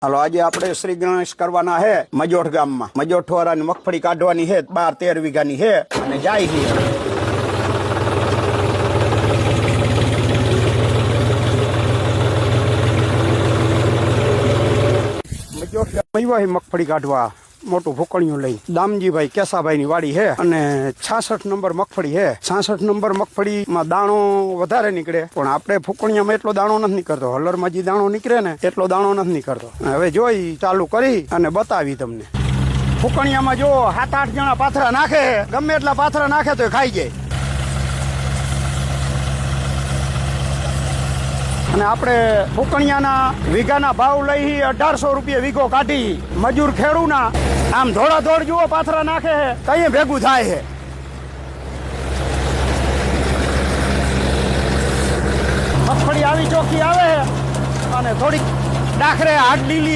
હાલો આજે આપણે શ્રી ગણેશ કરવાના હે મજોઠ ગામમાં મજોઠ વાળાની મગફળી કાઢવાની હે 12-13 વીઘાની હે અને જાય છે મજોઠ મગફળી કાઢવા મોટું ફૂકણીયું લઈ દામજીભાઈ કેસાભાઈ ની વાડી હે અને 66 નંબર મગફળી હે 66 નંબર મગફળીમાં દાણો વધારે નીકળે પણ આપણે ફૂકણીયામાં એટલો દાણો નથી નીકળતો હલરમાં જે દાણો નીકળે ને એટલો દાણો નથી નીકળતો હવે જોઈ ચાલુ કરી અને બતાવી તમને ફૂકણીયામાં જો 7-8 જણા પાથરા નાખે ગમે એટલા પાથરા નાખે તો ખાઈ જાય અને આપણે ફૂકણીયાના વીઘાના ભાવ લઈ 1800 રૂપિયા વીઘો કાઢી મજૂર ખેડૂના આમ ધોળા ધોળ જુઓ પાથરા નાખે કઈ ભેગું થાય છે મગફળી આવી ચોખ્ખી આવે અને થોડીક ડાખરે હાડ લીલી